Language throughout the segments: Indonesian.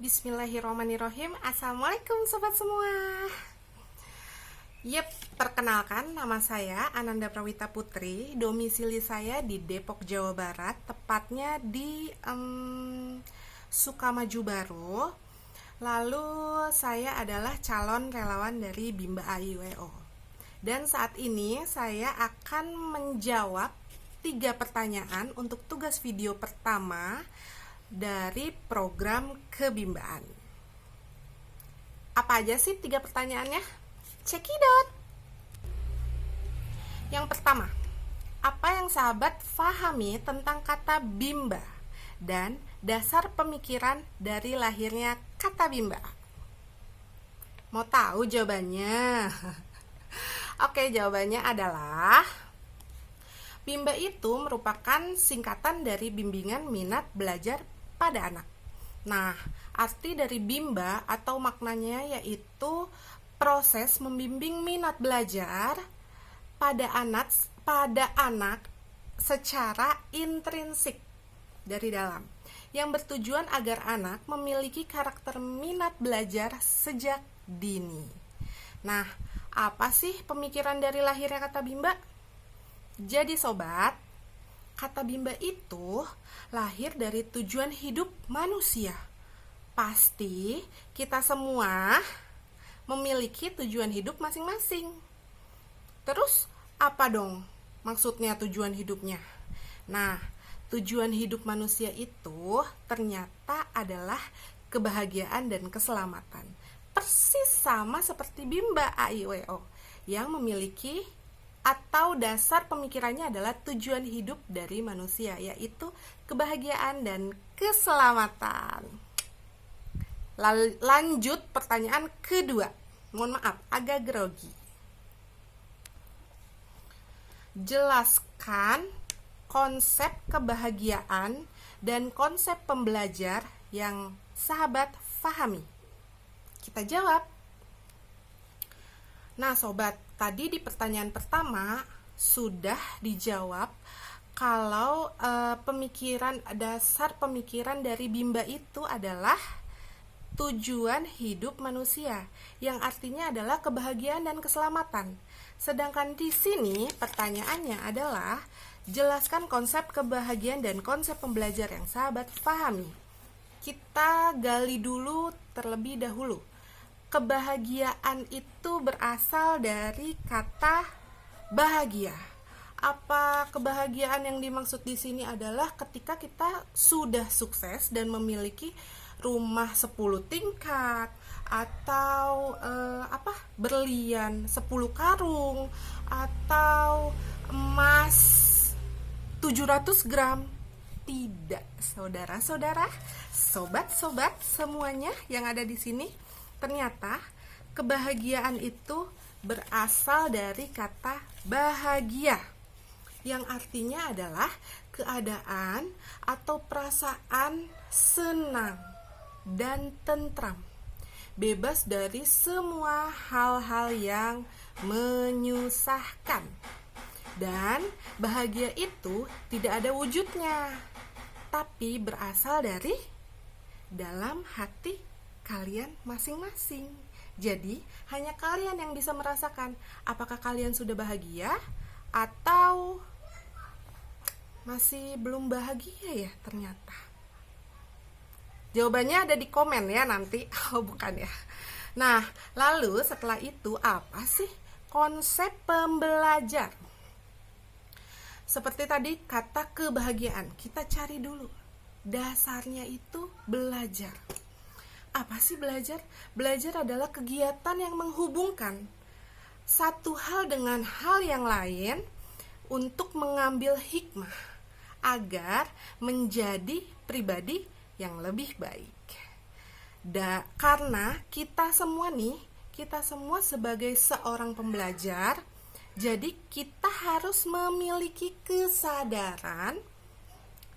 Bismillahirrahmanirrahim. Assalamualaikum sobat semua. Perkenalkan, nama saya Ananda Prawita Putri. Domisili saya di Depok, Jawa Barat, tepatnya di Sukamaju Baru. Lalu saya adalah calon relawan dari Bimba AIWO. Dan saat ini saya akan menjawab 3 pertanyaan untuk tugas video pertama dari program kebimbaan. Apa aja sih 3 pertanyaannya? Cekidot. Yang pertama, apa yang sahabat pahami tentang kata bimba dan dasar pemikiran dari lahirnya kata bimba? Mau tahu jawabannya? Oke, jawabannya adalah bimba itu merupakan singkatan dari bimbingan minat belajar pada anak. Nah, arti dari bimba atau maknanya yaitu proses membimbing minat belajar pada anak secara intrinsik dari dalam, yang bertujuan agar anak memiliki karakter minat belajar sejak dini. Nah, apa sih pemikiran dari lahirnya kata bimba? Jadi sobat, kata bimba itu lahir dari tujuan hidup manusia. Pasti kita semua memiliki tujuan hidup masing-masing. Terus apa dong maksudnya tujuan hidupnya? Nah, tujuan hidup manusia itu ternyata adalah kebahagiaan dan keselamatan. Persis sama seperti bimba AIWO yang memiliki atau dasar pemikirannya adalah tujuan hidup dari manusia, yaitu kebahagiaan dan keselamatan. Lanjut pertanyaan kedua. Mohon maaf, agak grogi. Jelaskan konsep kebahagiaan dan konsep pembelajar yang sahabat pahami. Kita jawab. Nah sobat, tadi di pertanyaan pertama sudah dijawab kalau dasar pemikiran dari bimba itu adalah tujuan hidup manusia, yang artinya adalah kebahagiaan dan keselamatan. Sedangkan di sini pertanyaannya adalah jelaskan konsep kebahagiaan dan konsep pembelajar yang sahabat pahami. Kita gali dulu terlebih dahulu. Kebahagiaan itu berasal dari kata bahagia. Apa kebahagiaan yang dimaksud di sini adalah ketika kita sudah sukses dan memiliki rumah 10 tingkat atau berlian 10 karung atau emas 700 gram. Tidak, saudara-saudara, sobat-sobat semuanya yang ada di sini. Ternyata kebahagiaan itu berasal dari kata bahagia, yang artinya adalah keadaan atau perasaan senang dan tentram, bebas dari semua hal-hal yang menyusahkan. Dan bahagia itu tidak ada wujudnya, tapi berasal dari dalam hati kalian masing-masing. Jadi hanya kalian yang bisa merasakan apakah kalian sudah bahagia atau masih belum bahagia ya ternyata. Jawabannya ada di komen ya nanti. Oh bukan ya. Nah, lalu setelah itu apa sih konsep pembelajar? Seperti tadi kata kebahagiaan, kita cari dulu. Dasarnya itu belajar. Apa sih belajar? Belajar adalah kegiatan yang menghubungkan satu hal dengan hal yang lain untuk mengambil hikmah agar menjadi pribadi yang lebih baik. Karena kita semua sebagai seorang pembelajar, jadi kita harus memiliki kesadaran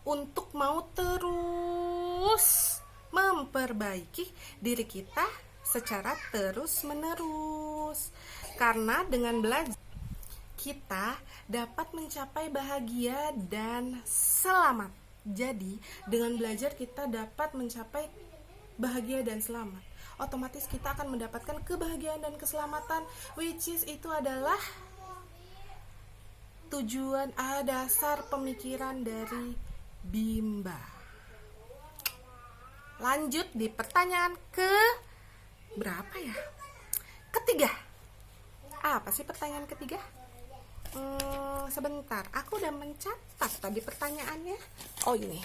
untuk mau terus memperbaiki diri kita secara terus-menerus. Karena dengan belajar kita dapat mencapai bahagia dan selamat. Jadi, dengan belajar kita dapat mencapai bahagia dan selamat. Otomatis kita akan mendapatkan kebahagiaan dan keselamatan, which is itu adalah tujuan dasar pemikiran dari Bimba. Lanjut di pertanyaan ke berapa ya? Ketiga. Apa sih pertanyaan ketiga? Sebentar, aku udah mencatat tadi pertanyaannya. Oh, ini.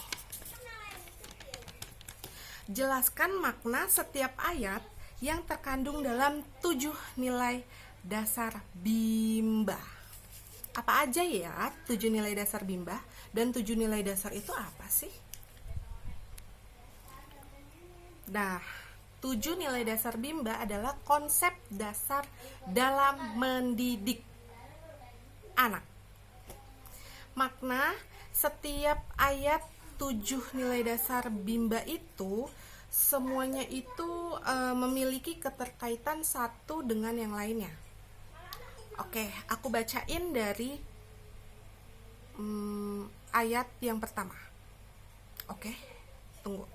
Jelaskan makna setiap ayat yang terkandung dalam 7 nilai dasar Bimba. Apa aja ya 7 nilai dasar Bimba? Dan 7 nilai dasar itu apa sih? Nah, 7 nilai dasar Bimba adalah konsep dasar dalam mendidik anak. Makna setiap ayat 7 nilai dasar Bimba itu semuanya itu memiliki keterkaitan satu dengan yang lainnya. Oke, aku bacain dari ayat yang pertama. Oke, tunggu.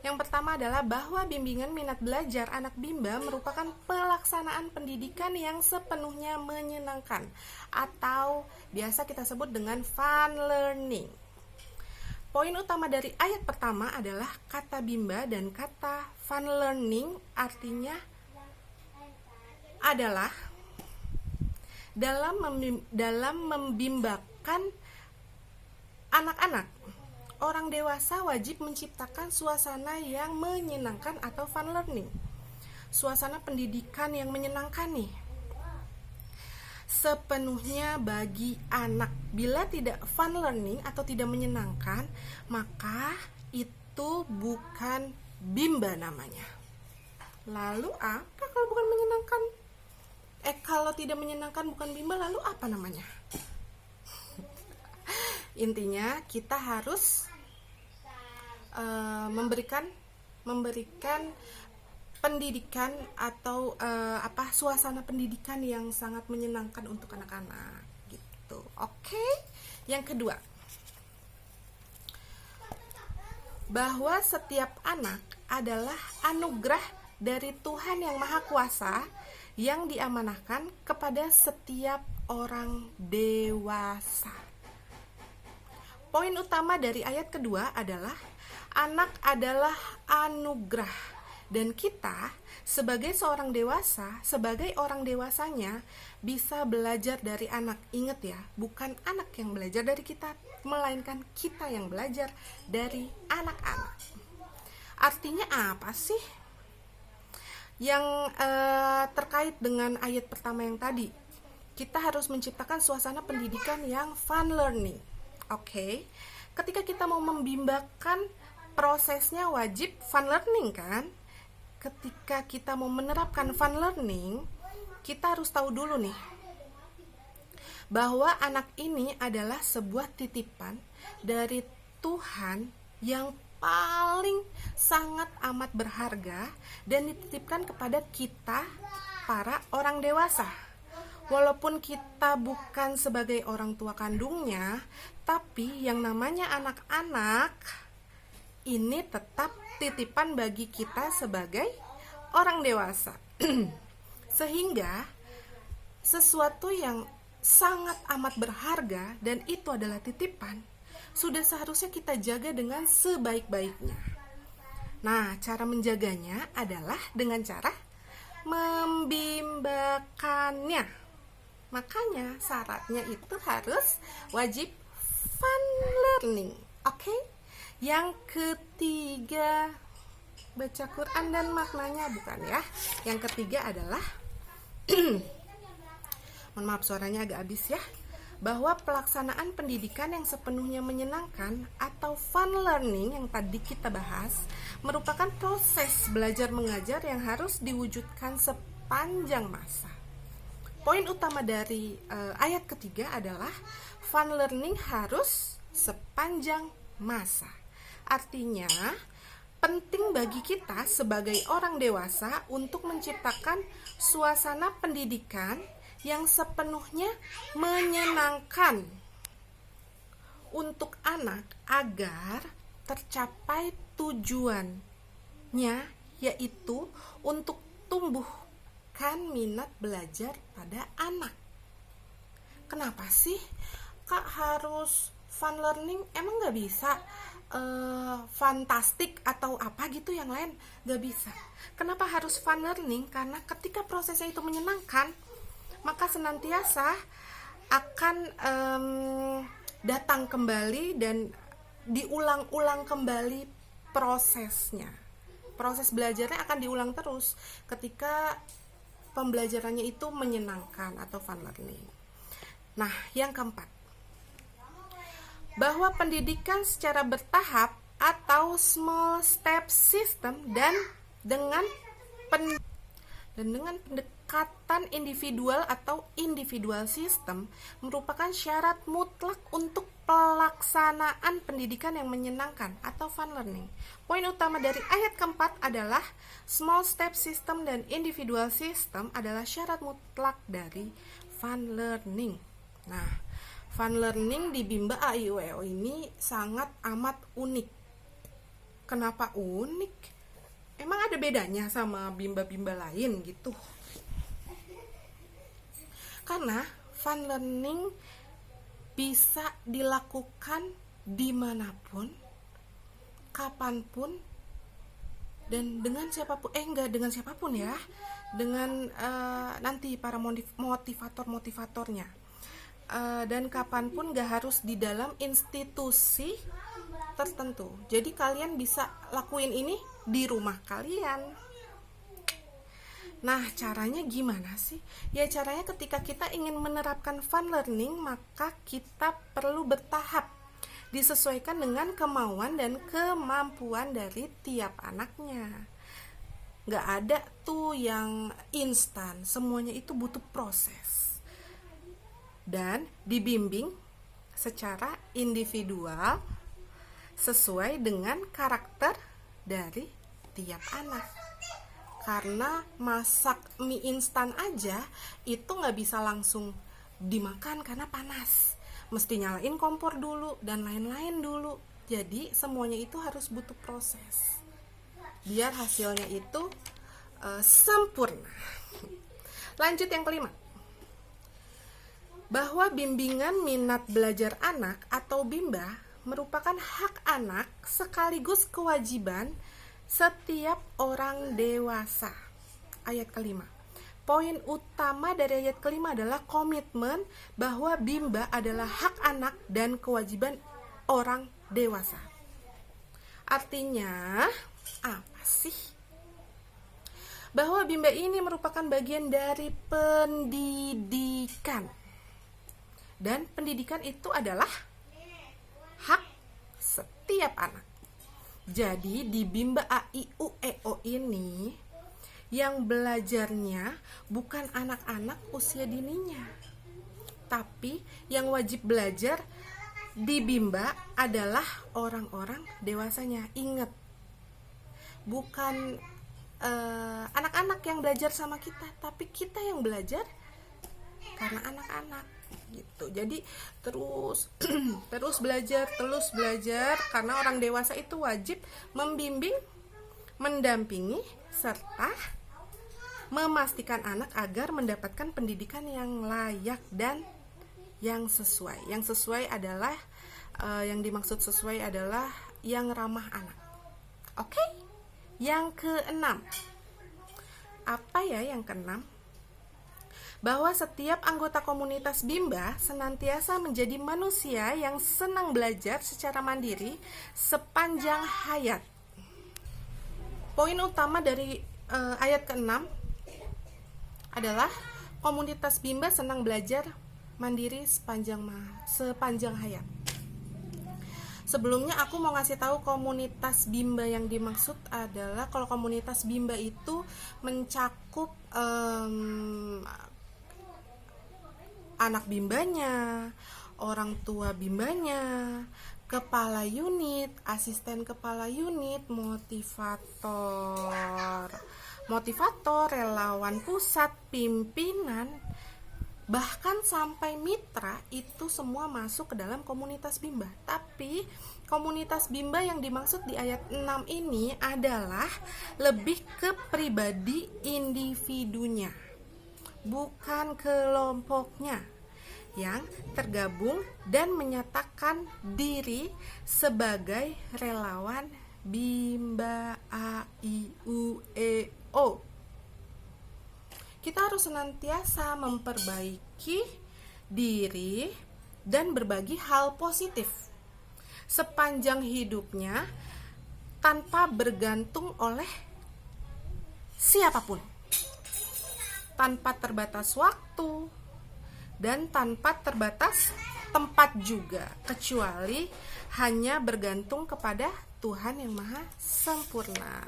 Yang pertama adalah bahwa bimbingan minat belajar anak Bimba merupakan pelaksanaan pendidikan yang sepenuhnya menyenangkan atau biasa kita sebut dengan fun learning. Poin utama dari ayat pertama adalah kata Bimba dan kata fun learning artinya adalah dalam membimbakan anak-anak. Orang dewasa wajib menciptakan suasana yang menyenangkan atau fun learning. Suasana pendidikan yang menyenangkan nih. Sepenuhnya bagi anak. Bila tidak fun learning atau tidak menyenangkan, maka itu bukan Bimba namanya. Lalu apa kalau bukan menyenangkan? Kalau tidak menyenangkan bukan Bimba, lalu apa namanya? Intinya kita harus memberikan pendidikan atau suasana pendidikan yang sangat menyenangkan untuk anak-anak gitu. Oke. Yang kedua, bahwa setiap anak adalah anugerah dari Tuhan yang Maha Kuasa yang diamanahkan kepada setiap orang dewasa. Poin utama dari ayat kedua adalah anak adalah anugerah, dan kita sebagai seorang dewasa, sebagai orang dewasanya bisa belajar dari anak. Ingat ya, bukan anak yang belajar dari kita, melainkan kita yang belajar dari anak-anak. Artinya apa sih yang terkait dengan ayat pertama yang tadi? Kita harus menciptakan suasana pendidikan yang fun learning. Oke. Ketika kita mau membimbakan, prosesnya wajib fun learning kan? Ketika kita mau menerapkan fun learning, kita harus tahu dulu nih bahwa anak ini adalah sebuah titipan dari Tuhan yang paling sangat amat berharga dan dititipkan kepada kita para orang dewasa. Walaupun kita bukan sebagai orang tua kandungnya, tapi yang namanya anak-anak ini tetap titipan bagi kita sebagai orang dewasa. Sehingga sesuatu yang sangat amat berharga dan itu adalah titipan, sudah seharusnya kita jaga dengan sebaik-baiknya. Nah, cara menjaganya adalah dengan cara membimbakannya. Makanya syaratnya itu harus wajib fun learning. Oke? Yang ketiga, baca Quran dan maknanya, bukan ya. Yang ketiga adalah mohon maaf suaranya agak habis ya, bahwa pelaksanaan pendidikan yang sepenuhnya menyenangkan atau fun learning yang tadi kita bahas merupakan proses belajar mengajar yang harus diwujudkan sepanjang masa. Poin utama dari ayat ketiga adalah fun learning harus sepanjang masa. Artinya, penting bagi kita sebagai orang dewasa untuk menciptakan suasana pendidikan yang sepenuhnya menyenangkan untuk anak agar tercapai tujuan nya yaitu untuk tumbuhkan minat belajar pada anak. Kenapa sih Kak harus fun learning? Emang gak bisa fantastik atau apa gitu yang lain? Gak bisa. Kenapa harus fun learning? Karena ketika prosesnya itu menyenangkan, maka senantiasa akan datang kembali dan diulang-ulang kembali prosesnya. Proses belajarnya akan diulang terus ketika pembelajarannya itu menyenangkan atau fun learning. Nah, yang keempat, bahwa pendidikan secara bertahap atau small step system dan dengan pendekatan individual atau individual system merupakan syarat mutlak untuk pelaksanaan pendidikan yang menyenangkan atau fun learning. Poin utama dari ayat keempat adalah small step system dan individual system adalah syarat mutlak dari fun learning. Nah, fun learning di Bimba A.I.U.E.O ini sangat amat unik. Kenapa unik? Emang ada bedanya sama Bimba-Bimba lain gitu? Karena fun learning bisa dilakukan dimanapun, kapanpun, dan dengan siapapun. Enggak dengan siapapun ya, dengan nanti para motivatornya. Dan kapanpun gak harus di dalam institusi tertentu. Jadi kalian bisa lakuin ini di rumah kalian. Nah, caranya gimana sih? Ya, caranya ketika kita ingin menerapkan fun learning, maka kita perlu bertahap, disesuaikan dengan kemauan dan kemampuan dari tiap anaknya. Gak ada tuh yang instan, semuanya itu butuh proses. Dan dibimbing secara individual sesuai dengan karakter dari tiap anak. Karena masak mie instan aja itu gak bisa langsung dimakan karena panas, mesti nyalain kompor dulu dan lain-lain dulu. Jadi semuanya itu harus butuh proses biar hasilnya itu sempurna. Lanjut yang kelima, bahwa bimbingan minat belajar anak atau Bimba merupakan hak anak sekaligus kewajiban setiap orang dewasa. Ayat kelima. Poin utama dari ayat kelima adalah komitmen bahwa Bimba adalah hak anak dan kewajiban orang dewasa. Artinya, apa sih? Bahwa Bimba ini merupakan bagian dari pendidikan. Dan pendidikan itu adalah hak setiap anak. Jadi di Bimba A.I.U.E.O ini yang belajarnya bukan anak-anak usia dininya, tapi yang wajib belajar di Bimba adalah orang-orang dewasanya. Ingat, bukan anak-anak yang belajar sama kita, tapi kita yang belajar karena anak-anak gitu. Jadi terus terus belajar karena orang dewasa itu wajib membimbing, mendampingi serta memastikan anak agar mendapatkan pendidikan yang layak dan yang sesuai. Yang sesuai adalah yang dimaksud sesuai adalah yang ramah anak. Oke? Yang keenam. Apa ya yang keenam? Bahwa setiap anggota komunitas Bimba senantiasa menjadi manusia yang senang belajar secara mandiri sepanjang hayat. Poin utama dari ayat ke-6 adalah komunitas Bimba senang belajar mandiri sepanjang hayat. Sebelumnya aku mau ngasih tahu komunitas Bimba yang dimaksud adalah kalau komunitas Bimba itu mencakup anak bimbanya, orang tua bimbanya, kepala unit, asisten kepala unit, motivator, relawan pusat, pimpinan, bahkan sampai mitra itu semua masuk ke dalam komunitas Bimba. Tapi Komunitas Bimba yang dimaksud di ayat 6 ini adalah lebih ke pribadi individunya, bukan kelompoknya, yang tergabung dan menyatakan diri sebagai relawan Bimba AIUEO. Kita harus senantiasa memperbaiki diri dan berbagi hal positif sepanjang hidupnya tanpa bergantung oleh siapapun, tanpa terbatas waktu dan tanpa terbatas tempat juga, kecuali hanya bergantung kepada Tuhan yang Maha Sempurna.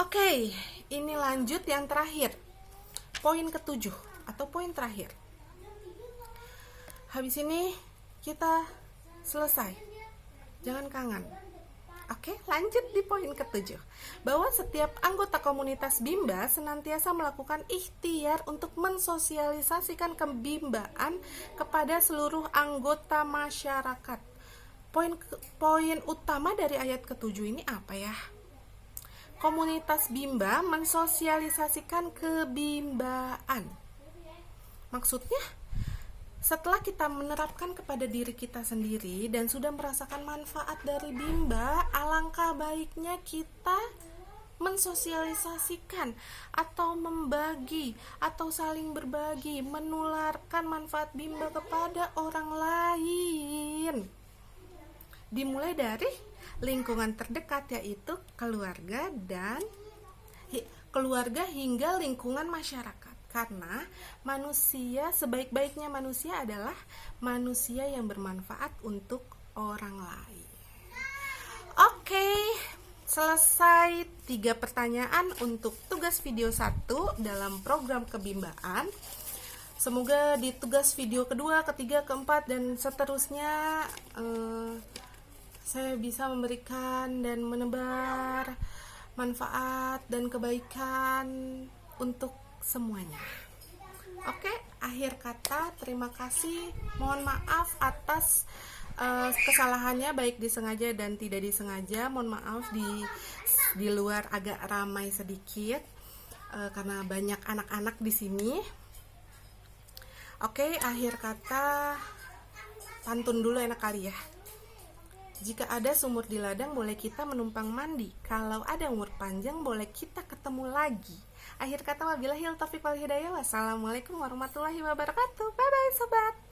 Oke, ini lanjut yang terakhir, poin ke-7 atau poin terakhir. Habis ini kita selesai, jangan kangen. Oke, lanjut di poin ke-7, bahwa setiap anggota komunitas Bimba senantiasa melakukan ikhtiar untuk mensosialisasikan kebimbaan kepada seluruh anggota masyarakat. Poin utama dari ayat ke-7 ini apa ya? Komunitas Bimba mensosialisasikan kebimbaan. Maksudnya, setelah kita menerapkan kepada diri kita sendiri dan sudah merasakan manfaat dari Bimba, alangkah baiknya kita mensosialisasikan atau membagi atau saling berbagi, menularkan manfaat Bimba kepada orang lain. Dimulai dari lingkungan terdekat, yaitu keluarga hingga lingkungan masyarakat. Karena manusia, sebaik-baiknya manusia adalah manusia yang bermanfaat untuk orang lain. Oke, selesai 3 pertanyaan untuk tugas video 1 dalam program kebimbaan. Semoga di tugas video kedua, ketiga, keempat, dan seterusnya saya bisa memberikan dan menebar manfaat dan kebaikan untuk semuanya. Oke, akhir kata terima kasih. Mohon maaf atas kesalahannya, baik disengaja dan tidak disengaja. Mohon maaf di luar agak ramai sedikit karena banyak anak-anak di sini. Oke, akhir kata pantun dulu enak kali ya. Jika ada sumur di ladang, boleh kita menumpang mandi. Kalau ada umur panjang, boleh kita ketemu lagi. Akhir kata, wabillahi taufiq wal hidayah. Wassalamualaikum warahmatullahi wabarakatuh. Bye bye sobat.